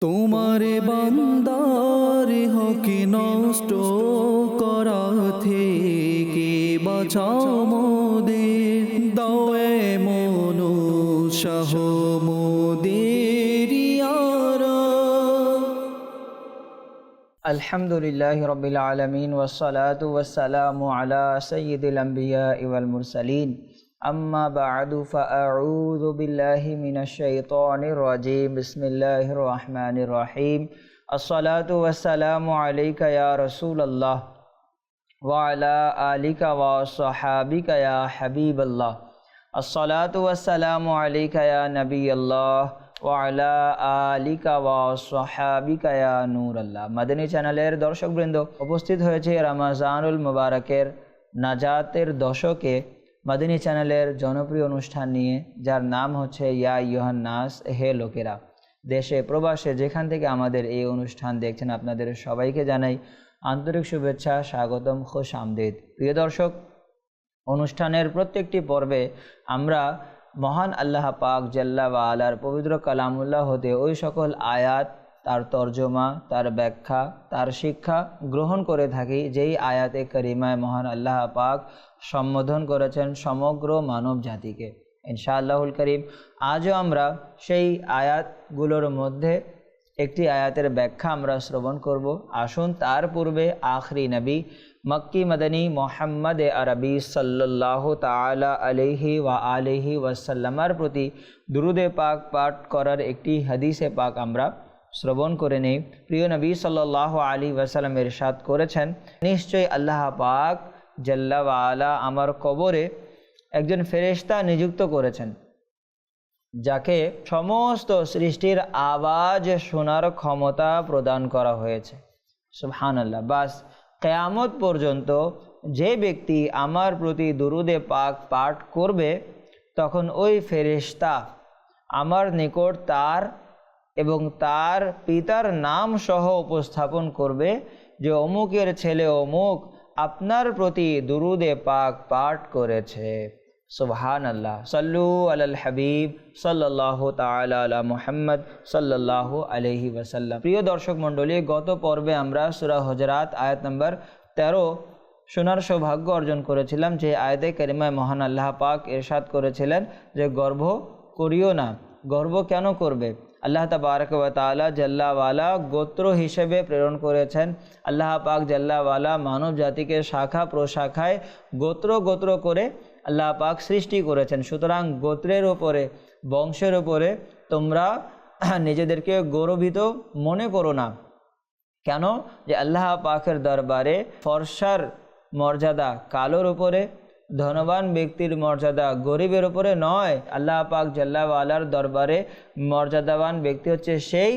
তোমারে বান্দার হকি নষ্ট করা থেকে বাঁচাও মোদের, দাও এমন উৎসাহ মোদের ইয়ারা। আলহামদুলিল্লাহি রাব্বিল আলামিন ওয়াসসালাতু ওয়াসসালামু আলা সাইয়্যিদিল আমবিয়াই ওয়াল মুরসালিন, আম্মা বা'দু ফাআউযু বিল্লাহি মিনাশ শাইতানির রাজীম। বিসমিল্লাহির রহমানির রহিম। আসসালাতু ওয়াসসালামু আলাইকা ইয়া রাসূলুল্লাহ ওয়া আলা আলিকা ওয়া আসহাবিকা ইয়া হাবিবাল্লাহ। আসসালাতু ওয়াসসালামু আলাইকা ইয়া নবিয়াল্লাহ ওয়া আলা আলিকা ওয়া আসহাবিকা ইয়া নূরাল্লাহ। মাদানী চ্যানেলের দর্শকবৃন্দ, উপস্থিত হয়েছে রমজানুল মুবারকের নাজাতের দশকে মাদানী চ্যানেলের জনপ্রিয় অনুষ্ঠান নিয়ে, যার নাম হচ্ছে ইয়া আইয়ুহান নাস, হে লোকেরা। দেশে প্রবাসে যেখান থেকে আমাদের এই অনুষ্ঠান দেখছেন, আপনাদের সবাইকে জানাই আন্তরিক শুভেচ্ছা, স্বাগতম, খুশ আমদেদ। প্রিয় দর্শক, অনুষ্ঠানের প্রত্যেকটি পর্বে আমরা মহান আল্লাহ পাক জাল্লা ওয়া আলার পবিত্র কালামুল্লাহ হতে ওই সকল আয়াত, তার তর্জমা, তার ব্যাখ্যা, তার শিক্ষা গ্রহণ করে থাকি যেই আয়াতে করিমায় মহান আল্লাহ পাক সম্বোধন করেছেন সমগ্র মানব জাতিকে। ইনশাআল্লাহুল করিম আজও আমরা সেই আয়াতগুলোর মধ্যে একটি আয়াতের ব্যাখ্যা আমরা শ্রবণ করব। আসুন তার পূর্বে আখরি নবী মক্কি মদনী মোহাম্মদ আরবি সাল্লাল্লাহু তাআলা আলাইহি ওয়া আলিহি ওয়াসাল্লামের প্রতি দুরুদে পাক পাঠ করার একটি হাদিসে পাক আমরা শ্রবণ করে নেই। প্রিয় নবী সাল্লাল্লাহু আলাইহি ওয়াসাল্লাম ইরশাদ করেছেন, নিশ্চয়ই আল্লাহ পাক জাল্লা ওয়া আলা আমার কবরে একজন ফেরেশতা নিযুক্ত করেছেন, যাকে সমস্ত সৃষ্টির আওয়াজ শোনার ক্ষমতা প্রদান করা হয়েছে। সুবহানাল্লাহ। বাস কিয়ামত পর্যন্ত যে ব্যক্তি আমার প্রতি দুরুদে পাক পাঠ করবে, তখন ওই ফেরেশতা আমার নিকট তার এবং তার পিতার নাম সহ উপস্থাপন করবে যে অমুকের ছেলে অমুক আপনার প্রতি দুরুদে পাক পাঠ করেছে। সুবহানাল্লাহ। সাল্লু আলাল হাবিব সাল্লাল্লাহু তাআলা আলা মুহাম্মদ সাল্লাল্লাহু আলাইহি ওয়াসাল্লাম। প্রিয় দর্শক মণ্ডলী, গত পর্বে আমরা সূরা হুজরাত আয়াত নম্বর 13 শোনার সৌভাগ্য অর্জন করেছিলাম, যে আয়াতে কারিমায় মহান আল্লাহ পাক ইরশাদ করেছিলেন যে গর্ব করিও না। গর্ব কেন করবে? আল্লাহ তাবারক ওয়া তাআলা জাল্লা ওয়ালা গোত্র হিসেবে প্রেরণ করেছেন। আল্লাহ পাক জাল্লা ওয়ালা মানব জাতিকে শাখা প্রশাখায় গোত্র গোত্র করে আল্লাহ পাক সৃষ্টি করেছেন। সুতরাং গোত্রের ওপরে, বংশের ওপরে তোমরা নিজেদেরকে গৌরবিত মনে করো না। কেন? যে আল্লাহ পাকের দরবারে ফর্সার মর্যাদা কালোর উপরে, ধনবান ব্যক্তির মর্যাদা গরিবের উপরে নয়। আল্লাহ পাক জাল্লা ওয়ালার দরবারে মর্যাদাবান ব্যক্তি হচ্ছে সেই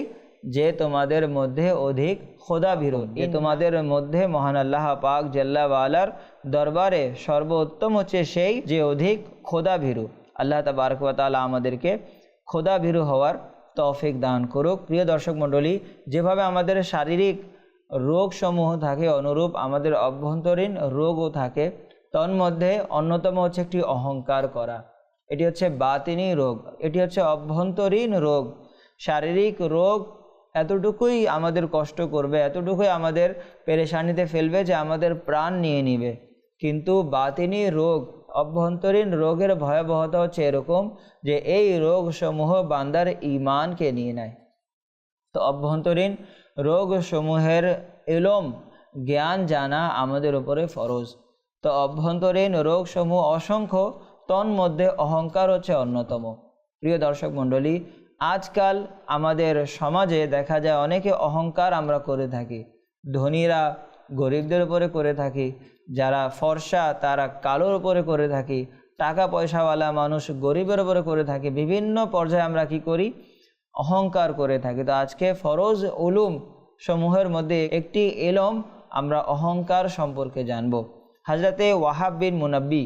যে তোমাদের মধ্যে অধিক খোদাভীরু। যে তোমাদের মধ্যে মহান আল্লাহ পাক জাল্লা ওয়ালার দরবারে সর্বোত্তম হচ্ছে সেই যে অধিক খোদাভীরু। আল্লাহ তাবারক ওয়া তাআলা আমাদেরকে খোদাভীরু হওয়ার তৌফিক দান করুক। প্রিয় দর্শক মণ্ডলী, যেভাবে আমাদের শারীরিক রোগসমূহ থাকে, অনুরূপ আমাদের অভ্যন্তরীণ রোগও থাকে। তন্মধ্যে অন্যতম হচ্ছে একটি অহংকার করা। এটি হচ্ছে বাতিনি রোগ, এটি হচ্ছে অভ্যন্তরীণ রোগ। শারীরিক রোগ এতটুকুই আমাদের কষ্ট করবে, এতটুকুই আমাদের পেরেশানিতে ফেলবে যে আমাদের প্রাণ নিয়ে নিবে। কিন্তু বাতিনি রোগ, অভ্যন্তরীণ রোগের ভয়াবহতা হচ্ছে এরকম যে এই রোগসমূহ বান্দার ঈমানকে নিয়ে নেয়। তো অভ্যন্তরীণ রোগসমূহের ইলম, জ্ঞান জানা আমাদের উপরে ফরজ। তো অভ্যন্তরীণ রোগসমূহ অসংখ্য, তন্মধ্যে অহংকার হচ্ছে অন্যতম। প্রিয় দর্শক মণ্ডলী, আজকাল আমাদের সমাজে দেখা যায় অনেকে অহংকার আমরা করে থাকি। ধনীরা গরিবদের উপরে করে থাকি, যারা ফর্সা তারা কালোর উপরে করে থাকি, টাকা পয়সাওয়ালা মানুষ গরিবের উপরে করে থাকি। বিভিন্ন পর্যায়ে আমরা কি করি? অহংকার করে থাকি। তো আজকে ফরজ উলুম সমূহের মধ্যে একটি ইলম আমরা অহংকার সম্পর্কে জানব। হযরতে ওয়াহাব বিন মুনাব্বি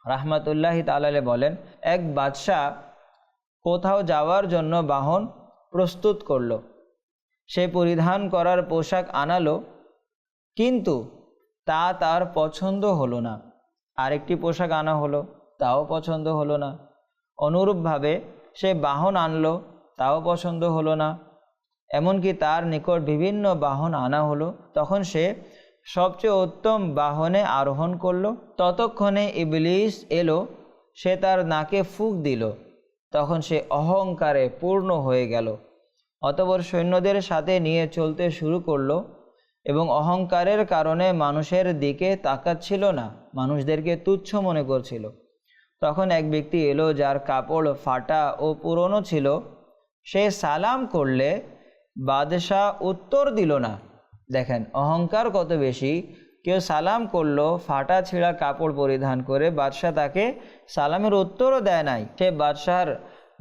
রাহমাতুল্লাহি তাআলা বলেন, এক বাদশাহ কোথাও যাওয়ার জন্য বাহন প্রস্তুত করলো। সে পরিধান করার পোশাক আনালো, কিন্তু তা তার পছন্দ হলো না। আরেকটি পোশাক আনা হলো, তাও পছন্দ হলো না। অনুরূপভাবে সে বাহন আনলো, তাও পছন্দ হলো না। এমনকি তার নিকট বিভিন্ন বাহন আনা হলো। তখন সে সবচেয়ে উত্তম বাহনে আরোহণ করলো। ততক্ষণে ইবলিস এলো, সে তার নাকে ফুঁক দিল। তখন সে অহংকারে পূর্ণ হয়ে গেল। অতঃপর সৈন্যদের সাথে নিয়ে চলতে শুরু করলো এবং অহংকারের কারণে মানুষের দিকে তাকাচ্ছিল না, মানুষদেরকে তুচ্ছ মনে করছিল। তখন এক ব্যক্তি এলো যার কাপড় ফাটা ও পুরনো ছিল। সে সালাম করলে বাদশাহ উত্তর দিল না। দেখেন অহংকার কত বেশি, কেউ সালাম করলো ফাটা ছিঁড়া কাপড় পরিধান করে, বাদশাহ তাকে সালামের উত্তরও দেয় নাই। সে বাদশাহর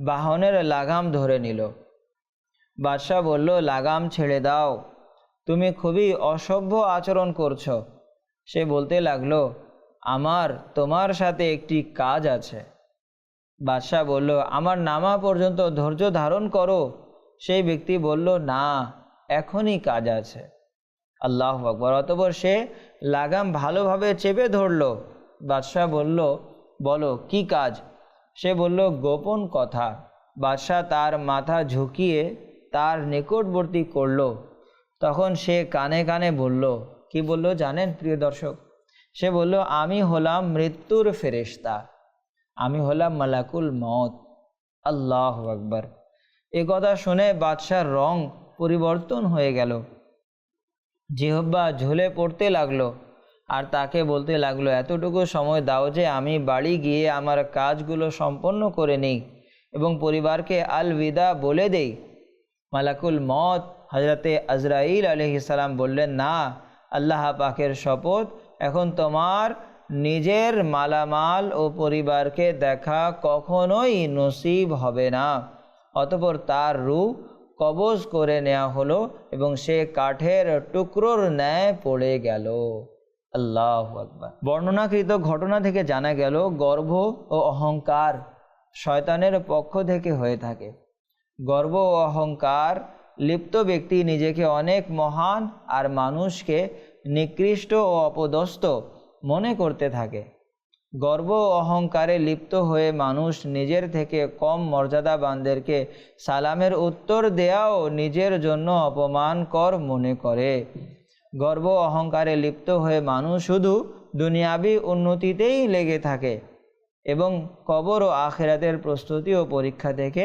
বাহনের লাগাম ধরে নিল। বাদশাহ বলল, লাগাম ছেড়ে দাও, তুমি খুবই অসভ্য আচরণ করছো। সে বলতে লাগলো, আমার তোমার সাথে একটি কাজ আছে। বাদশাহ বলল, আমার নামা পর্যন্ত ধৈর্য ধারণ করো। সেই ব্যক্তি বলল, না, এখনই কাজ আছে। আল্লাহু আকবার। অতঃপর সে লাগাম ভালোভাবে চেপে ধরল। বাদশাহ বলল, বলো কি কাজ? সে বলল, গোপন কথা। বাদশাহ তার মাথা ঝুঁকিয়ে তার নিকটবর্তী করল। তখন সে কানে কানে বলল, কি বলল জানেন প্রিয় দর্শক? সে বলল, আমি হলাম মৃত্যুর ফেরেশতা, আমি হলাম মালাকুল মউত। আল্লাহু আকবার। এ কথা শুনে বাদশার রং পরিবর্তন হয়ে গেল, জিহ্বা ঝুলে পড়তে লাগলো আর তাকে বলতে লাগলো, এতটুকু সময় দাও যে আমি বাড়ি গিয়ে আমার কাজগুলো সম্পন্ন করে নিই এবং পরিবারকে আল বিদা বলে দেই। মালাকুল মউত হযরতে আজরাইল আলাইহিস সালাম বললেন, না, আল্লাহ পাকের শপথ, এখন তোমার নিজের মালামাল ও পরিবারকে দেখা কখনোই নসিব হবে না। অতঃপর তার রূহ কবজ করে নেওয়া হলো এবং সে কাঠের টুকরোর ন্যায় পড়ে গেল। আল্লাহু আকবার। বর্ণনাকৃত ঘটনা থেকে জানা গেল, গর্ব ও অহংকার শয়তানের পক্ষ থেকে হয়ে থাকে। গর্ব ও অহংকার লিপ্ত ব্যক্তি নিজেকে অনেক মহান আর মানুষকে নিকৃষ্ট ও অপদস্থ মনে করতে থাকে। গর্ব ও অহংকারে লিপ্ত হয়ে মানুষ নিজের থেকে কম মর্যাদাবানদেরকে সালামের উত্তর দেয়াও নিজের জন্য অপমানকর মনে করে। গর্ব ও অহংকারে লিপ্ত হয়ে মানুষ শুধু দুনিয়াবি উন্নতিতেই লেগে থাকে এবং কবর ও আখিরাতের প্রস্তুতি ও পরীক্ষা থেকে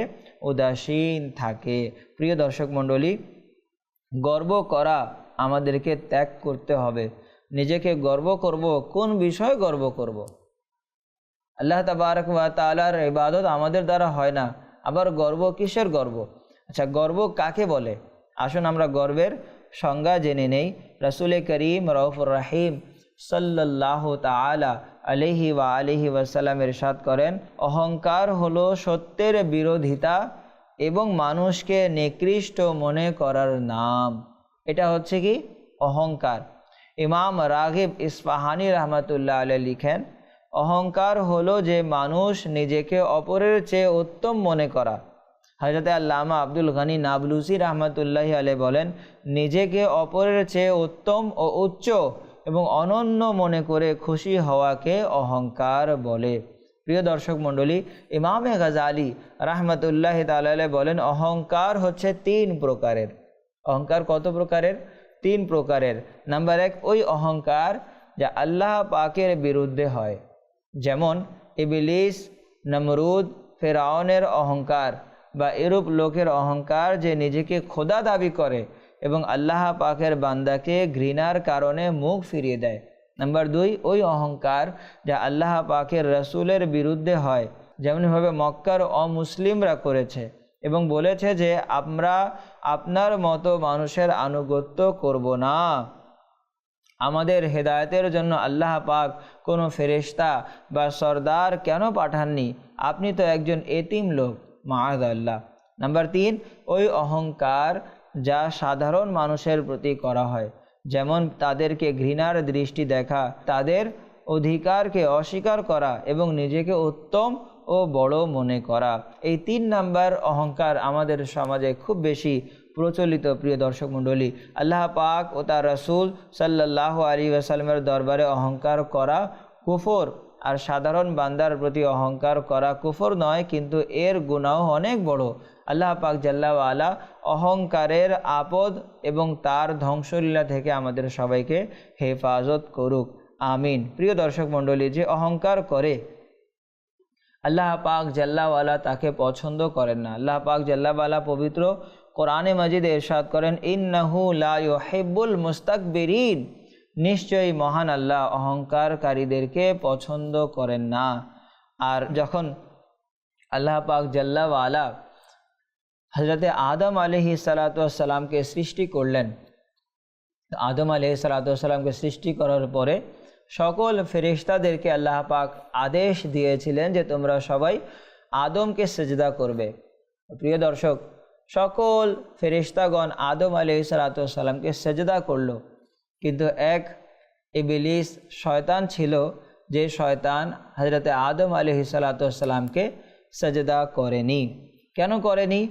উদাসীন থাকে। প্রিয় দর্শক মণ্ডলী, গর্ব করা আমাদেরকে ত্যাগ করতে হবে। নিজেকে গর্ব করব, কোন বিষয়ে গর্ব করব? আল্লাহ তাবারক ওয়া তাআলার ইবাদত আমাদের দ্বারা হয় না, আবার গর্ব কিসের গর্ব? আচ্ছা, গর্ব কাকে বলে? আসুন আমরা গর্বের সংজ্ঞা জেনে নেই। রাসূল করিম রউফুর রহিম সাল্লাল্লাহু তাআলা আলাইহি ওয়া আলিহি ওয়াসাল্লাম ইরশাদ করেন, অহংকার হলো সত্যের বিরোধিতা এবং মানুষকে নিকৃষ্ট মনে করার নাম। এটা হচ্ছে কি? অহংকার। ইমাম রাগিব ইস্পাহানি রহমতুল্লাহ আলাইহি লিখেন, অহংকার হলো যে মানুষ নিজেকে অপরের চেয়ে উত্তম মনে করা। হযরত আল্লামা আব্দুল গনি নাবলুসি রহমতুল্লাহি আলাইহি বলেন, নিজেকে অপরের চেয়ে উত্তম ও উচ্চ এবং অনন্য মনে করে খুশি হওয়াকে অহংকার বলে। প্রিয় দর্শক মণ্ডলী, ইমামে গাজালি রহমতুল্লাহি তাআলা আলাইহি বলেন, অহংকার হচ্ছে 3 প্রকারের। অহংকার কত প্রকারের? 3 প্রকারের। নাম্বার 1, ওই অহংকার যা আল্লাহ পাকের বিরুদ্ধে হয়, যেমন ইবলিস, নমরুদ, ফেরাউনের অহংকার বা এরূপ লোকের অহংকার যে নিজেকে খোদা দাবি করে এবং আল্লাহ পাকের বান্দাকে ঘৃণার কারণে মুখ ফিরিয়ে দেয়। নাম্বার 2, ওই অহংকার যা আল্লাহ পাকের রসুলের বিরুদ্ধে হয়, যেমনভাবে মক্কার অমুসলিমরা করেছে এবং বলেছে যে আমরা আপনার মতো মানুষের আনুগত্য করব না, আমাদের হেদায়েতের জন্য আল্লাহ পাক কোনো ফেরেশতা বা সরদার কেন পাঠাননি, আপনি তো একজন এতিম লোক, মাআযাল্লাহ। নাম্বার 3, ওই অহংকার যা সাধারণ মানুষের প্রতি করা হয়, যেমন তাদেরকে ঘৃণার দৃষ্টি দেখা, তাদের অধিকারকে অস্বীকার করা এবং নিজেকে উত্তম ও বড় মনে করা। এই 3 নাম্বার অহংকার আমাদের সমাজে খুব বেশি প্রচলিত। প্রিয় দর্শক মণ্ডলী, আল্লাহ পাক ও তার রাসূল সাল্লাল্লাহু আলাইহি ওয়াসাল্লামের দরবারে অহংকার করা কুফর, আর সাধারণ বান্দার প্রতি অহংকার করা কুফর নয়, কিন্তু এর গুনাহ অনেক বড়। আল্লাহ পাক জাল্লা ওয়ালা অহংকারের আপদ এবং তার ধ্বংসলীলা থেকে আমাদের সবাইকে হেফাজত করুক, আমিন। প্রিয় দর্শক মণ্ডলী, যে অহংকার করে আল্লাহ পাক জাল্লা ওয়ালা তাকে পছন্দ করেন না। আল্লাহ পাক জাল্লা ওয়ালা পবিত্র কোরআনে মাজিদে ইরশাদ করেন, ইন্নাহু লা ইউহিব্বুল মুস্তাকবিরিন, নিশ্চয়ই মহান আল্লাহ অহংকারকারীদেরকে পছন্দ করেন না। আর যখন আল্লাহ পাক জাল্লা ওয়ালা হযরতে আদম আলাইহিসসালাতু ওয়াসসালামকে সৃষ্টি করলেন, আদম আলাইহিসসালাতু ওয়াসসালামকে সৃষ্টি করার পরে সকল ফেরেশতাদেরকে আল্লাহ পাক আদেশ দিয়েছিলেন যে তোমরা সবাই আদমকে সিজদা করবে। প্রিয় দর্শক, সকল ফেরেশতাগণ আদম আলাইহিসসালাতু ওয়াসসালামকে সিজদা করলো, কিন্তু এক ইবলিস শয়তান ছিল, যে শয়তান হযরতে আদম আলাইহিসসালাতু ওয়াসসালামকে সিজদা করেনি। কেন করেনি?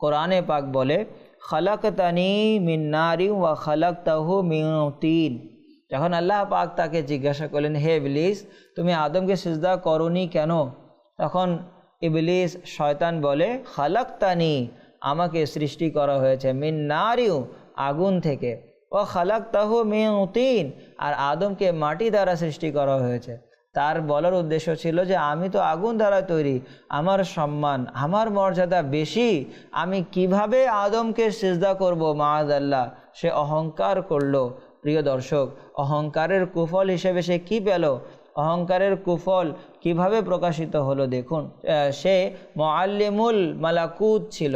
কোরআনে পাক বলে, খালাকতানি মিন নারি ওয়া খালাকতাহু মিন তিন। যখন আল্লাহ পাক তাকে জিজ্ঞাসা করলেন, হে ইবলিস, তুমি আদমকে সিজদা করনি কেন? তখন ইবলিস শয়তান বলে, খালাকতানি, আমাকে সৃষ্টি করা হয়েছে, মিন নারিউ, আগুন থেকে, ও খালাকতাহু মিন তিন, আর আদমকে মাটি দ্বারা সৃষ্টি করা হয়েছে। তার বলার উদ্দেশ্য ছিল যে আমি তো আগুন দ্বারা তৈরি, আমার সম্মান, আমার মর্যাদা বেশি, আমি কিভাবে আদমকে সিজদা করব? মাআযাল্লাহ, সে অহংকার করলো। প্রিয় দর্শক, অহংকারের কুফল হিসেবে সে কি পেল? অহংকারের কুফল কিভাবে প্রকাশিত হলো দেখুন। সে মুআল্লিমুল মালাকুত ছিল,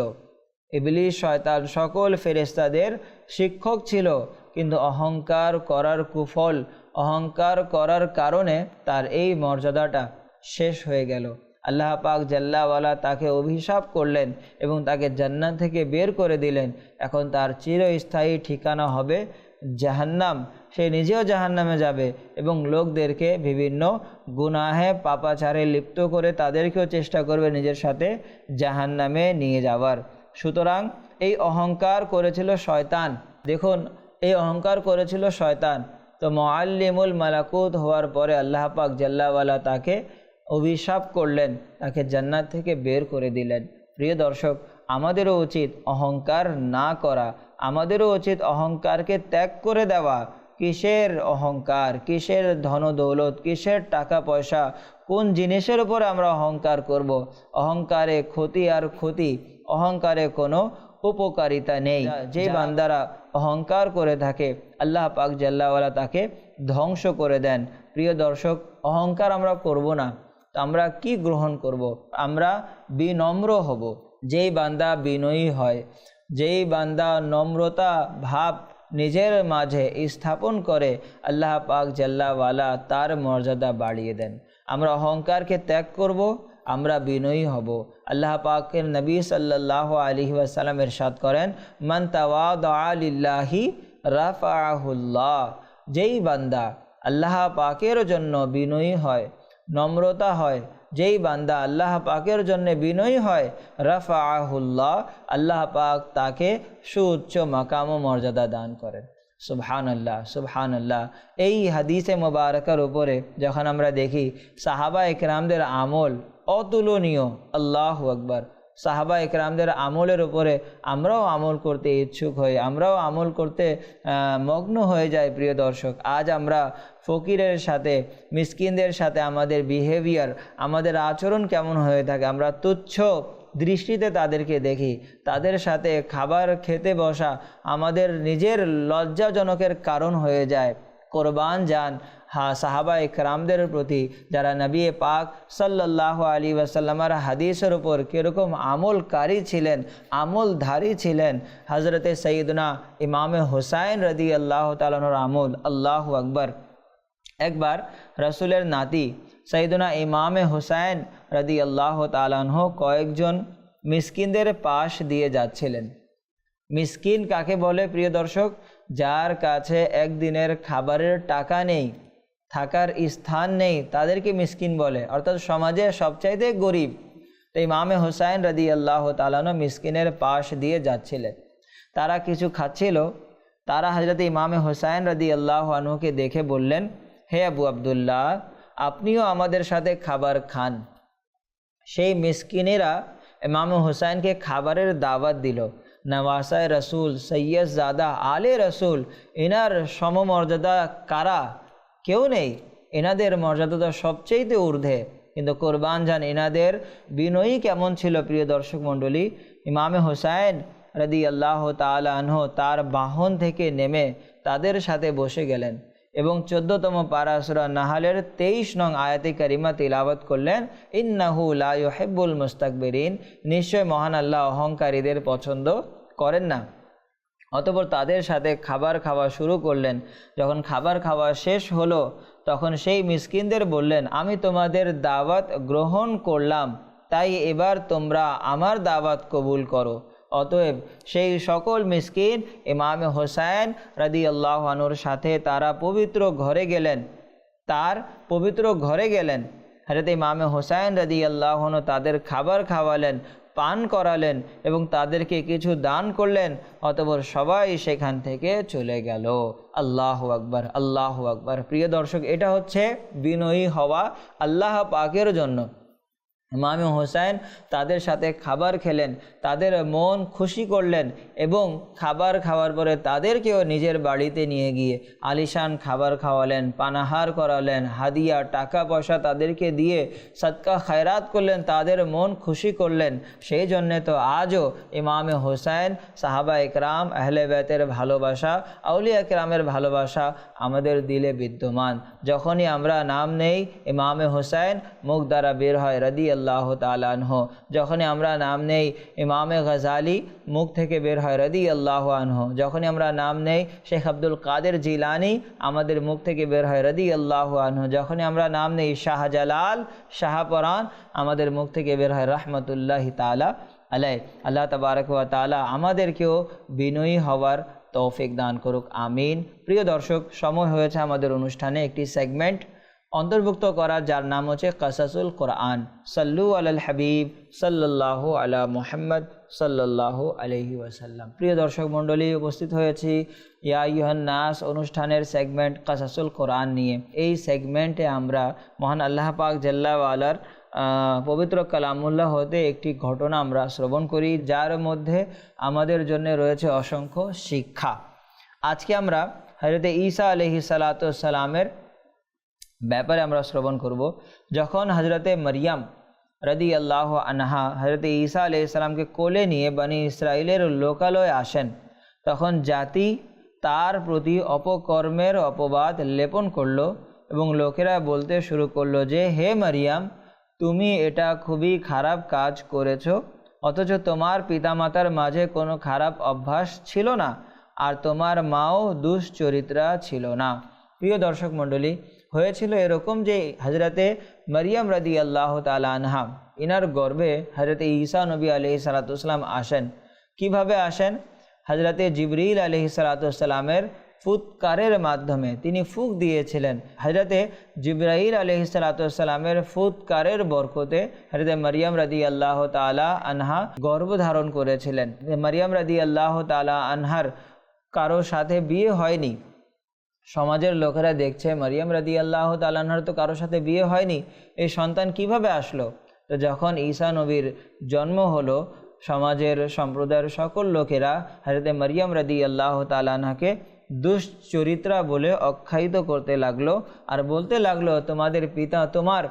ইবলিস শয়তান সকল ফেরেশতাদের শিক্ষক ছিল, কিন্তু অহংকার করার কুফল, অহংকার করার কারণে তার এই মর্যাদাটা শেষ হয়ে গেল। আল্লাহ পাক জাল্লা ওয়ালা তাকে অভিশাপ করলেন এবং তাকে জান্নাত থেকে বের করে দিলেন। এখন তার চিরস্থায়ী ঠিকানা হবে জাহান্নাম। সে নিজেও জাহান্নামে যাবে এবং লোকদেরকে বিভিন্ন গুনাহে পাপাচারে লিপ্ত করে তাদেরকেও চেষ্টা করবে নিজের সাথে জাহান্নামে নিয়ে যাওয়ার। সুতরাং এই অহংকার করেছিল শয়তান। দেখুন, এই অহংকার করেছিল শয়তান। তো মুআল্লিমুল মালাকুত হওয়ার পরে আল্লাহ পাক জাল্লা ওয়ালা তাকে অভিশাপ করলেন, তাকে জান্নাত থেকে বের করে দিলেন। প্রিয় দর্শক, আমাদেরও উচিত অহংকার না করা, আমাদেরও উচিত অহংকারকে ত্যাগ করে দেওয়া। কিসের অহংকার, কিসের ধনদৌলত, কিসের টাকা পয়সা, কোন জিনিসের উপরে আমরা অহংকার করব? অহংকারে ক্ষতি আর ক্ষতি, অহংকারে কোনো উপকারিতা নেই। যে বান্দারা অহংকার করে থাকে আল্লাহ পাক জাল্লা ওয়ালা তাকে ধ্বংস করে দেন। প্রিয় দর্শক, অহংকার আমরা করব না, তো আমরা কি গ্রহণ করব? আমরা বিনম্র হব। যেই বান্দা বিনয়ী হয়, যেই বান্দা নম্রতা ভাব নিজের মাঝে স্থাপন করে, আল্লাহ পাক জাল্লা ওয়ালা তার মর্যাদা বাড়িয়ে দেন। আমরা অহংকারকে ত্যাগ করব, আমরা বিনয়ী হব। আল্লাহ পাকের নবী সাল্লাল্লাহু আলাইহি ওয়াসাল্লাম ইরশাদ করেন, মান তাওয়াদা লিল্লাহি রাফাআহুল্লাহ। যেই বান্দা আল্লাহ পাকের জন্য বিনয়ী হয়, নম্রতা হয়, যেই বান্দা আল্লাহ পাকের জন্য বিনয়ী হয়, রাফাআহুল্লাহ, আল্লাহ পাক তাকে সুউচ্চ মাকাম ও মর্যাদা দান করেন। সুবহানাল্লাহ, সুবহানাল্লাহ। এই হাদিসে মোবারকার উপরে যখন আমরা দেখি সাহাবা একরামদের আমল অতুলনীয়, আল্লাহু আকবার। সাহাবা একরামদের আমলের উপরে আমরাও আমল করতে ইচ্ছুক হই, আমরাও আমল করতে মগ্ন হয়ে যাই। প্রিয় দর্শক, আজ আমরা ফকিরের সাথে, মিসকিনদের সাথে আমাদের বিহেভিয়ার, আমাদের আচরণ কেমন হয়ে থাকে? আমরা তুচ্ছ দৃষ্টিতে তাদেরকে দেখি। তাদের সাথে খাবার খেতে বসা আমাদের নিজের লজ্জাজনকের কারণ হয়ে যায়। কোরবান যান সাহাবা একরামদের প্রতি, যারা নবী পাক সাল্লাল্লাহু আলাইহি ওয়াসাল্লামের হাদিসের উপর কীরকম আমলকারী ছিলেন, আমলধারী ছিলেন। হজরতে সৈয়দনা ইমামে হুসাইন রাদিয়াল্লাহু তাআলা আনহুর আমল, আল্লাহু আকবার। একবার রসুলের নাতি সৈয়দনা ইমামে হুসাইন রাদিয়াল্লাহু তাআলা আনহু কয়েকজন মিসকিনদের পাশ দিয়ে যাচ্ছিলেন। মিসকিন কাকে বলে প্রিয় দর্শক? যার কাছে একদিনের খাবারের টাকা নেই, থাকার স্থান নেই, তাদেরকে মিসকিন বলে, অর্থাৎ সমাজে সবচাইতে গরিব। তো ইমামে হুসাইন রাদিয়াল্লাহু তাআলা আনহু মিসকিনের পাশ দিয়ে যাচ্ছিলেন। তারা কিছু খাচ্ছিল। তারা হযরত ইমামে হুসাইন রাদিয়াল্লাহু আনহুকে দেখে বললেন, হে আবু আব্দুল্লাহ, আপনিও আমাদের সাথে খাবার খান। সেই মিসকিনেরা ইমাম হুসাইনকে খাবারের দাওয়াত দিল। নওয়াসায় রসুল, সৈয়দ জাদা, আলে রসুল, এনার সমমর্যাদা কারা? কেউ নেই। এনাদের মর্যাদা তো সবচেয়েতে ঊর্ধ্বে। কিন্তু কোরবান যান এনাদের বিনয়ী কেমন ছিল প্রিয় দর্শক মণ্ডলী। ইমাম হুসাইন রাদিয়াল্লাহু তাআলা আনহু তার বাহন থেকে নেমে তাদের সাথে বসে গেলেন এবং 14তম পারা সূরা নাহলের 23 নং আয়াতে কারিমা তিলাওয়াত করলেন, ইন্নাহু লা ইউহিব্বুল মুস্তাকবিরিন, নিশ্চয় মহান আল্লাহ অহংকারীদের পছন্দ করেন না। অতঃপর তাদের সাথে খাবার খাওয়া শুরু করলেন। যখন খাবার খাওয়া শেষ হলো তখন সেই মিসকিনদের বললেন, আমি তোমাদের দাওয়াত গ্রহণ করলাম, তাই এবার তোমরা আমার দাওয়াত কবুল করো। অতএব সেই সকল মিসকিন ইমাম হুসাইন রাদিয়াল্লাহু আনহুর সাথে তারা পবিত্র ঘরে গেলেন। হযরত ইমাম হুসাইন রাদিয়াল্লাহু আনহু তাদের খাবার খাওয়ালেন, পান করালেন এবং তাদেরকে কিছু দান করলেন। অতঃপর সবাই সেখান থেকে চলে গেল। আল্লাহু আকবার, আল্লাহু আকবার। প্রিয় দর্শক, এটা হচ্ছে বিনয়ী হওয়া আল্লাহ পাকের জন্য। ইমাম হুসাইন তাদের সাথে খাবার খেলেন, তাদের মন খুশি করলেন এবং খাবার খাওয়ার পরে তাদেরকেও নিজের বাড়িতে নিয়ে গিয়ে আলিশান খাবার খাওয়ালেন, পানাহার করালেন, হাদিয়া টাকা পয়সা তাদেরকে দিয়ে সদকা খায়রাত করলেন, তাদের মন খুশি করলেন। সেই জন্যে তো আজও ইমাম হুসাইন, সাহাবা একরাম, আহলে বাইতের ভালোবাসা, আউলিয়া কেরামের ভালোবাসা আমাদের দিলে বিদ্যমান। যখনই আমরা নাম নেই ইমাম হুসাইন, মুখ দ্বারা বের হয় রাদিয়াল্লাহু তাআলা আনহু। যখনই আমরা নাম নেই ইমামে গজালি, মুখ থেকে বের হয় রাদিয়াল্লাহু আনহু। যখনই আমরা নাম নেই শেখ আব্দুল কাদের জিলানি, আমাদের মুখ থেকে বের হয় রাদিয়াল্লাহু আনহু। যখনই আমরা নাম নেই শাহজালাল, শাহপরান, আমাদের মুখ থেকে বের হয় রাহমাতুল্লাহি তাআলা আলাইহি। আল্লাহ তাবারক ওয়া তাআলা আমাদেরকেও বিনয়ী হওয়ার তৌফিক দান করুক, আমিন। প্রিয় দর্শক, সময় হয়েছে আমাদের অনুষ্ঠানে একটি সেগমেন্ট অন্তর্ভুক্ত করা, যার নাম হচ্ছে কাসাসুল কোরআন। সাল্লু আলাল হাবিব সাল্লাল্লাহু আলা মুহাম্মদ সাল্লাল্লাহু আলাইহি ওয়াসাল্লাম। প্রিয় দর্শক মণ্ডলী, উপস্থিত হয়েছি ইয়া আইয়ুহান নাস অনুষ্ঠানের সেগমেন্ট কাসাসুল কোরআন নিয়ে। এই সেগমেন্টে আমরা মহান আল্লাহ পাক জাল্লা ওয়ালার পবিত্র কালামুল্লাহ হতে একটি ঘটনা আমরা শ্রবণ করি, যার মধ্যে আমাদের জন্য রয়েছে অসংখ্য শিক্ষা। আজকে আমরা হযরত ঈসা আলাইহিস সালাতু ওয়াস সালামের ব্যাপারে আমরা শ্রবণ করব। যখন হজরতে মরিয়ম রাদিয়াল্লাহু আনহা হজরতে ঈসা আলাইহিস সালামকে কোলে নিয়ে বনি ইসরাইলের লোকালয়ে আসেন, তখন জাতি তার প্রতি অপকর্মের অপবাদ লেপন করলো এবং লোকেরা বলতে শুরু করলো যে, হে মরিয়ম, তুমি এটা খুবই খারাপ কাজ করেছো, অথচ তোমার পিতামাতার মাঝে কোনো খারাপ অভ্যাস ছিল না, আর তোমার মাও দুশ্চরিত্রা ছিল না। প্রিয় দর্শক মণ্ডলী, হয়েছিল এরকম যে হজরতে মরিয়ম রাদিয়াল্লাহু তাআলা আনহা, ইনার গর্ভে হজরতে ঈসা নবী আলাইহিস সালাতু ওয়াস সালাম আসেন। কিভাবে আসেন? হজরতে জিবরিল আলাইহিস সালাতু ওয়াস সালামের ফুৎকারের মাধ্যমে তিনি ফুঁক দিয়েছিলেন। হজরতে জিবরাইল আলাইহিস সালাতু ওয়াস সালামের ফুৎকারের বরকতে হজরতে মরিয়ম রাদিয়াল্লাহু তাআলা আনহা গর্ভধারণ করেছিলেন। মরিয়ম রাদিয়াল্লাহু তাআলা আনহার কারো সাথে বিয়ে হয়নি। সমাজের লোকেরা দেখছে মরিয়ম রাদিয়াল্লাহু তাআলা আনহার তো কারো সাথে বিয়ে হয়নি, এই সন্তান কিভাবে আসলো? তো যখন ঈসা নবীর জন্ম হলো, সমাজের সম্প্রদায়ের সকল লোকেরা হযরতে মরিয়ম রাদিয়াল্লাহু তাআলা আনহাকে দুশ্চরিত্রা বলে আখ্যায়িত করতে লাগলো আর বলতে লাগলো, তোমার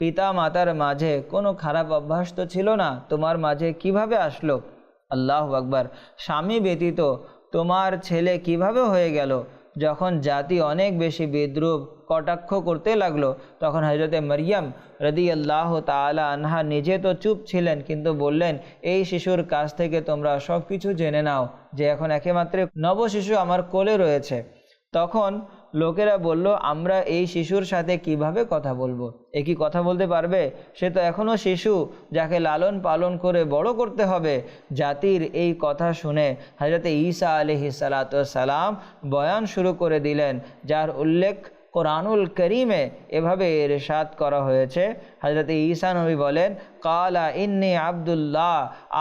পিতা মাতার মাঝে কোনো খারাপ অভ্যাস তো ছিল না, তোমার মাঝে কিভাবে আসলো? আল্লাহু আকবার। স্বামী ব্যতীত তোমার ছেলে কিভাবে হয়ে গেল? যখন জাতি অনেক বেশি বিদ্রুপ কটাক্ষ করতে লাগলো, তখন হযরতে মরিয়ম রাদিয়াল্লাহু তাআলা আনহা নিজে তো চুপ ছিলেন, কিন্তু বললেন, এই শিশুর কাছ থেকে তোমরা সব কিছু জেনে নাও যে এখন একেমাত্র নবশিশু আমার কোলে রয়েছে। তখন লোকেরা বলল, আমরা এই শিশুর সাথে কিভাবে কথা বলবো? এ কি কথা বলতে পারবে? সে তো এখনও শিশু, যাকে লালন পালন করে বড় করতে হবে। জাতির এই কথা শুনে হযরতে ঈসা আলাইহিস সালাতু ওয়াস সালাম বয়ান শুরু করে দিলেন, যার উল্লেখ কোরআনুল করিমে এভাবে ইরশাদ করা হয়েছে। হযরতে ঈসা নবী বলেন, কালা ইন্নী আব্দুল্লাহ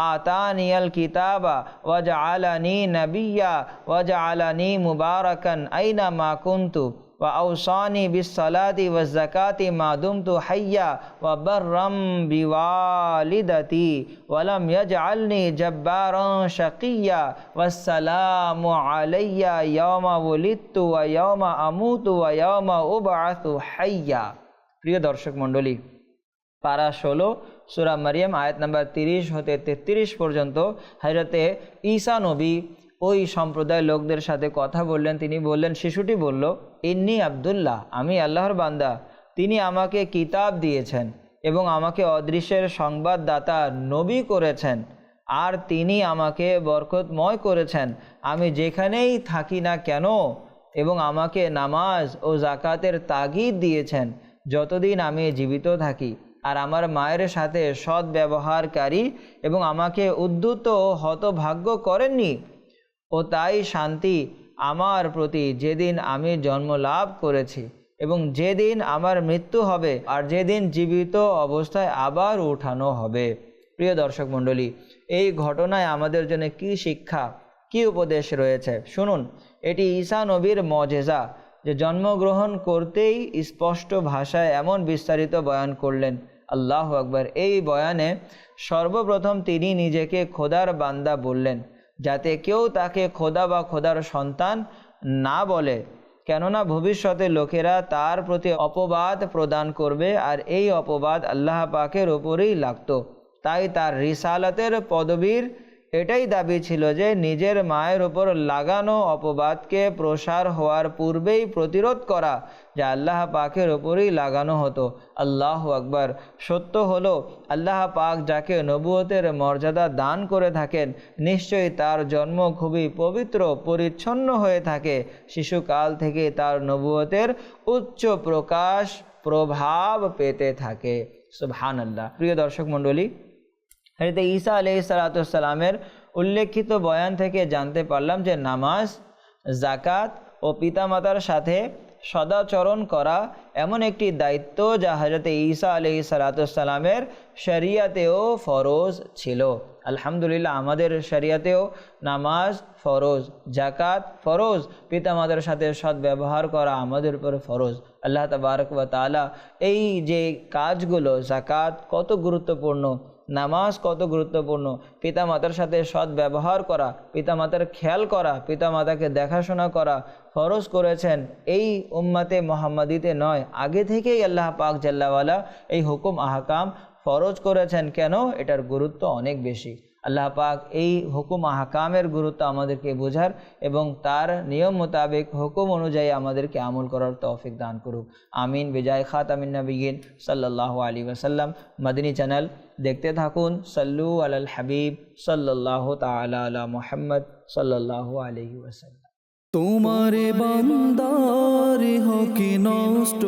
আতানিয়াল কিতাবা ওয়াজআলানি নাবিয়্যা ওয়াজআলানি মুবারাকান আইনা মা কুনতু ওয়া আউসানি বিসসালাতি ওয়াজ যাকাতি মা দুমতু হাইয়া ওয়া বাররাম বিওয়ালিদাতি ওয়া লাম ইয়াজআলনি জাব্বারান শাকিয়্যা ওয়াসসালামু আলাইয়া ইয়াওমা ওয়ালিদতু ওয়া ইয়াওমা আমুতু ওয়া ইয়াওমা উবআসু হাইয়া। প্রিয় দর্শক মণ্ডলী, পারা 16 সূরা মারিয়াম আয়াত নাম্বার 30 হতে 33 পর্যন্ত হযরতে ঈসা নবী ওই সম্প্রদায়ের লোকদের সাথে কথা বললেন। তিনি বললেন, শিশুটি বলল, ইন্নী আব্দুল্লাহ, আমি আল্লাহর বান্দা। তিনি আমাকে কিতাব দিয়েছেন এবং আমাকে অদৃশ্যের সংবাদদাতা নবী করেছেন, আর তিনি আমাকে বরকতময় করেছেন আমি যেখানেই থাকি না কেন, এবং আমাকে নামাজ ও যাকাতের তাগিদ দিয়েছেন যতদিন আমি জীবিত থাকি, আর আমার মায়ের সাথে সৎ ব্যবহারকারী, এবং আমাকে উদ্ধত ও হতভাগ্য করেননি। ও তাই শান্তি আমার প্রতি যেদিন আমি জন্ম লাভ করেছি এবং যেদিন আমার মৃত্যু হবে আর যেদিন জীবিত অবস্থায় আবার উঠানো হবে। প্রিয় দর্শক মণ্ডলী, এই ঘটনায় আমাদের জন্য কি শিক্ষা, কি উপদেশ রয়েছে শুনুন। এটি ঈসা নবীর মজেজা যে জন্মগ্রহণ করতেই স্পষ্ট ভাষায় এমন বিস্তারিত বয়ান করলেন। আল্লাহু আকবার। এই বয়ানে সর্বপ্রথম তিনি নিজেকে খোদার বান্দা বললেন, যাতে কেউ তাকে খোদা বা খোদার সন্তান না বলে, কেননা ভবিষ্যতে লোকেরা তার প্রতি অপবাদ প্রদান করবে, আর এই অপবাদ আল্লাহ পাকের ওপরেই লাগতো। তাই তার রিসালাতের পদবীর এটাই দাবি ছিল যে নিজের মায়ের ওপর লাগানো অপবাদকে প্রসার হওয়ার পূর্বেই প্রতিরোধ করা, যা আল্লাহ পাকের ওপরেই লাগানো হতো। আল্লাহু আকবার। সত্য হলো আল্লাহ পাক যাকে নবুয়তের মর্যাদা দান করে থাকেন, নিশ্চয়ই তার জন্ম খুবই পবিত্র পরিচ্ছন্ন হয়ে থাকে। শিশুকাল থেকে তার নবুয়তের উচ্চ প্রকাশ প্রভাব পেতে থাকে। সুবহানাল্লাহ। প্রিয় দর্শক মণ্ডলী, হযরত ঈসা আলাইহিস সালামের উল্লেখিত বয়ান থেকে জানতে পারলাম যে নামাজ, যাকাত ও পিতামাতার সাথে সদাচরণ করা এমন একটি দায়িত্ব যা হযরত ঈসা আলাইহিস সালামের শরিয়াতেও ফরজ ছিল। আলহামদুলিল্লাহ, আমাদের শরিয়াতেও নামাজ ফরজ, যাকাত ফরজ, পিতামাতার সাথে সৎ ব্যবহার করা আমাদের উপর ফরজ। আল্লাহ তাবারক ওয়া তাআলা এই যে কাজগুলো, যাকাত কত গুরুত্বপূর্ণ, নামাজ কত গুরুত্বপূর্ণ, পিতামাতার সাথে সৎ ব্যবহার করা, পিতামাতার খেয়াল করা, পিতামাতাকে দেখাশোনা করা ফরজ করেছেন এই উম্মতে মুহাম্মাদিতে নয়, আগে থেকেই আল্লাহ পাক জাল্লাওয়ালা এই হুকুম আহকাম ফরজ করেছেন। কেন? এটার গুরুত্ব অনেক বেশি। আল্লাহ পাক এই হুকুম আহকামের গুরুত্ব আমাদেরকে বোঝার এবং তার নিয়ম মোতাবেক হুকুম অনুযায়ী আমাদেরকে আমল করার তৌফিক দান করুক। আমিন। বিজায় খাতামিন নবিয়িন সাল্লাল্লাহু আলাইহি ওয়াসাল্লাম। মদনী চ্যানেল দেখতে থাকুন। সল্লু আলাল হাবিব সাল্লাল্লাহু তাআলা আলা মুহাম্মদ সাল্লাল্লাহু আলাইহি ওয়াসাল্লাম। তোমারে বান্দার হকি নষ্ট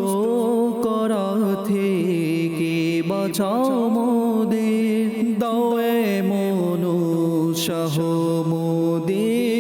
করা থেকে বাঁচাও মোদের, দাও এমন উৎসাহ মোদের